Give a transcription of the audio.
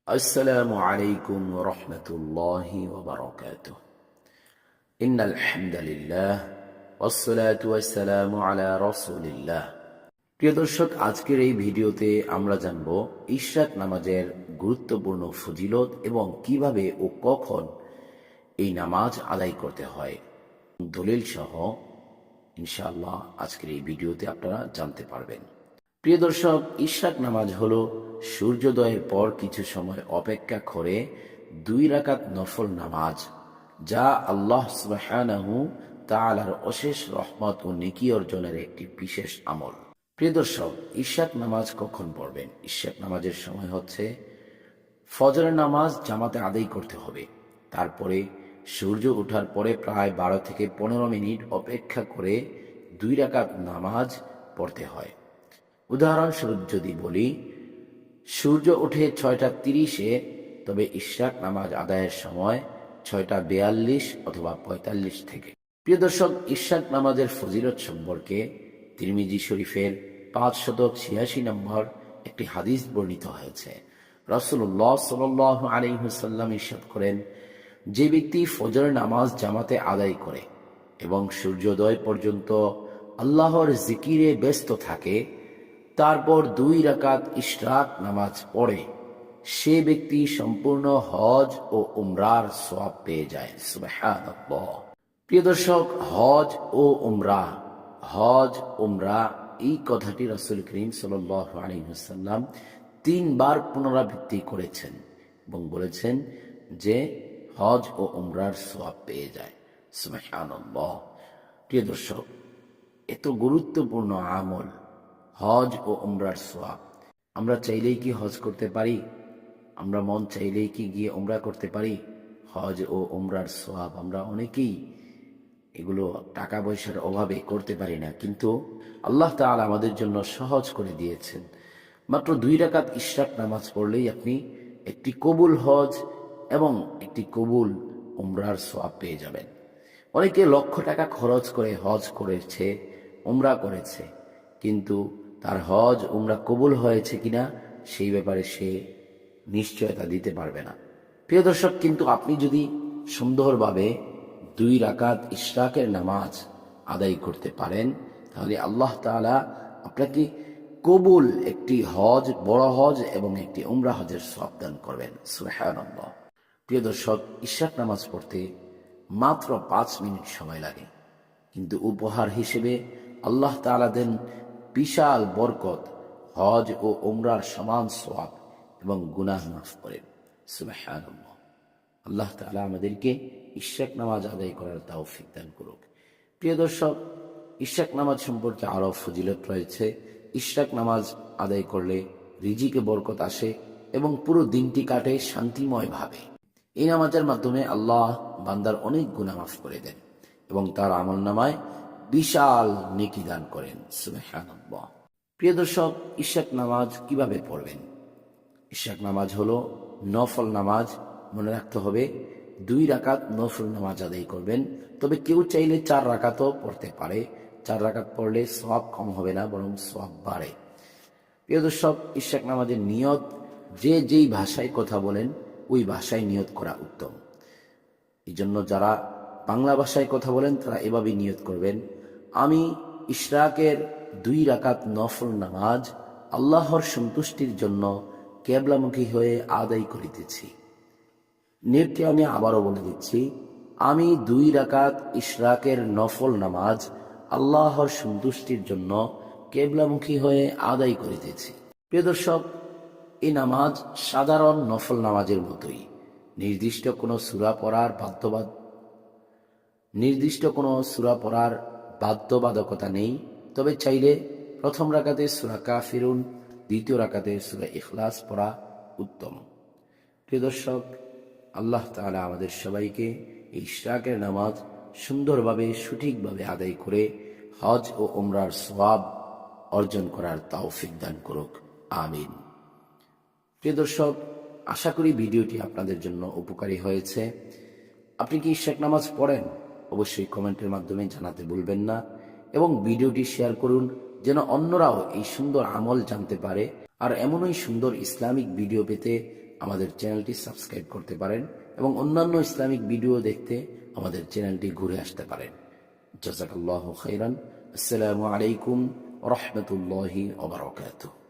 السلام عليكم ورحمة الله وبركاته. إن الحمد لله والصلاة والسلام على رسول الله. প্রিয় দর্শক, আজকের এই ভিডিওতে আমরা জানব ইশরাক নামাজের গুরুত্বপূর্ণ ফজিলত এবং কিভাবে ও কখন এই নামাজ আদায় করতে হয়, দলিল সহ ইনশাআল্লাহ আজকের এই ভিডিওতে আপনারা জানতে পারবেন। প্রিয় দর্শক, ইশরাক নামাজ হলো সূর্যোদয়ের পর কিছু সময় অপেক্ষা করে 2 রাকাত নফল নামাজ, যা আল্লাহ সুবহানাহু তাআলার অশেষ রহমত ও নেকি অর্জনের একটি বিশেষ আমল। প্রিয় দর্শক, ইশরাক নামাজ কখন পড়বেন? ইশরাক নামাজের সময় হচ্ছে ফজরের নামাজ জামাতে আদায় করতে হবে। তারপরে সূর্য ওঠার পরে প্রায় 12 থেকে 15 মিনিট অপেক্ষা করে 2 রাকাত নামাজ পড়তে হয়। উদাহরণস্বরূপ যদি বলি, সূর্য ওঠে 6:30-এ, তবে ইশরাক নামাজ আদায়ের সময় 6:42 অথবা 45 থেকে। প্রিয় দর্শক, ইশরাক নামাজের ফজিলত সম্পর্কে তিরমিজি শরীফের 586 নম্বর একটি হাদিস বর্ণিত হয়েছে। রাসূলুল্লাহ সাল্লাল্লাহু আলাইহি ওয়াসাল্লাম ইরশাদ করেন, যে ব্যক্তি ফজর নামাজ জামাতে আদায় করে এবং সূর্যোদয় পর্যন্ত আল্লাহর জিকিরে ব্যস্ত থাকে, তারপর 2 রাকাত ইশরাক নামাজ পড়ে, সে ব্যক্তি সম্পূর্ণ হজ ও উমরার সওয়াব পেয়ে যায়। সুবহানাল্লাহ। প্রিয় দর্শক, হজ ও উমরা এই কথাটি রাসূল করিম সাল্লাল্লাহু আলাইহি ওয়াসাল্লাম 3 বার পুনরাবৃত্তি করেছেন এবং বলেছেন যে হজ ও উমরার সওয়াব পেয়ে যায়। সুবহানাল্লাহ। প্রিয় দর্শক, এত গুরুত্বপূর্ণ আমল হজ ও উমরার সওয়াব, আমরা চাইলেই কি হজ করতে পারি? আমরা মন চাইলেই কি গিয়ে উমরা করতে পারি? হজ ও উমরার সওয়াব আমরা অনেকেই এগুলো টাকা পয়সার অভাবে করতে পারি না, কিন্তু আল্লাহ তাআলা আমাদের জন্য সহজ করে দিয়েছেন। মাত্র 2 রাকাত ইশরাক নামাজ পড়লেই আপনি একটি কবুল হজ এবং একটি কবুল উমরার সওয়াব পেয়ে যাবেন। অনেকে লক্ষ টাকা খরচ করে হজ করেছে, উমরা করেছে, কিন্তু তার হজ উমরা কবুল হয়েছে কিনা সেই ব্যাপারে সে নিশ্চয়তা দিতে পারবে না। প্রিয় দর্শক, কিন্তু আপনি যদি সুন্দরভাবে 2 রাকাত ইশরাকের নামাজ আদায় করতে পারেন, তাহলে আল্লাহ তাআলা আপনাকে কবুল একটি হজ, বড় হজ এবং একটি উমরা হজের সওয়াব দান করবেন। সুবহানাল্লাহ। প্রিয় দর্শক, ইশরাক নামাজ পড়তে মাত্র 5 মিনিট সময় লাগে, কিন্তু উপহার হিসেবে আল্লাহ তাআলা দেন বিশাল বরকত, হজ ও উমরার সমান সওয়াব এবং গুনাহ মাফ করেন। সুবহানাল্লাহ। আল্লাহ তাআলা আমাদেরকে ইশরাক নামাজ আদায় করার তৌফিক দান করুক। প্রিয় দর্শক, ইশরাক নামাজ সম্পর্কে আরো ফজিলত রয়েছে। ইশরাক নামাজ আদায় করলে রিজিকে বরকত আসে এবং পুরো দিনটি কাটে শান্তিময় ভাবে। এই নামাজের মাধ্যমে আল্লাহ বান্দার অনেক গুনাহ মাফ করে দেন এবং তার আমলনামায় বিশাল নেকি দান করেন। সুবহানাল্লাহ। প্রিয় দর্শক, ইশরাক নামাজ কিভাবে পড়বেন? ইশরাক নামাজ হলো নফল নামাজ। মনে রাখতে হবে 2 রাকাত নফল নামাজ আদায় করবেন, তবে কেউ চাইলে 4 রাকাতও পড়তে পারে। 4 রাকাত পড়লে সওয়াব কম হবে না, বরং সওয়াব বাড়ে। প্রিয় দর্শক, ইশরাক নামাজের নিয়ত যেই ভাষায় কথা বলেন ওই ভাষায় নিয়ত করা উত্তম। এই জন্য যারা বাংলা ভাষায় কথা বলেন তারা এভাবে নিয়ত করবেন, আমি ইশরাকের 2 রাকাত নফল নামাজ আল্লাহর সন্তুষ্টির জন্য কিবলামুখী হয়ে আদায় করিতেছি। নিয়তটি আমি আবারও বলে দিচ্ছি, আমি 2 রাকাত ইশরাকের নফল নামাজ আল্লাহর সন্তুষ্টির জন্য কিবলামুখী হয়ে আদায় করিতেছি। প্রিয় দর্শক, এই নামাজ সাধারণ নফল নামাজের মতোই। নির্দিষ্ট কোনো সূরা পড়ার বাধ্যবাধকতা নেই, তবে চাইলে প্রথম রাকাতে সূরা কাফিরুন, দ্বিতীয় রাকাতে সূরা ইখলাস পড়া উত্তম। প্রিয় দর্শক, আল্লাহ তাআলা আমাদের সবাইকে এই ইশরাকের নামাজ সুন্দরভাবে সঠিকভাবে আদায় করে হজ ও উমরার সওয়াব অর্জন করার তৌফিক দান করুক। আমিন। প্রিয় দর্শক, আশা করি ভিডিওটি আপনাদের জন্য উপকারী হয়েছে। আপনি কি ইশরাক নামাজ পড়েন? অবশ্যই কমেন্টের মাধ্যমে জানাতে ভুলবেন না এবং ভিডিওটি শেয়ার করুন, যেন অন্যরাও এই সুন্দর আমল জানতে পারে। আর এমনই সুন্দর ইসলামিক ভিডিও পেতে আমাদের চ্যানেলটি সাবস্ক্রাইব করতে পারেন এবং অন্যান্য ইসলামিক ভিডিও দেখতে আমাদের চ্যানেলটি ঘুরে আসতে পারেন। জাযাকাল্লাহু খাইরান। আসসালামু আলাইকুম ওয়া রাহমাতুল্লাহি ওয়া বারাকাতুহু।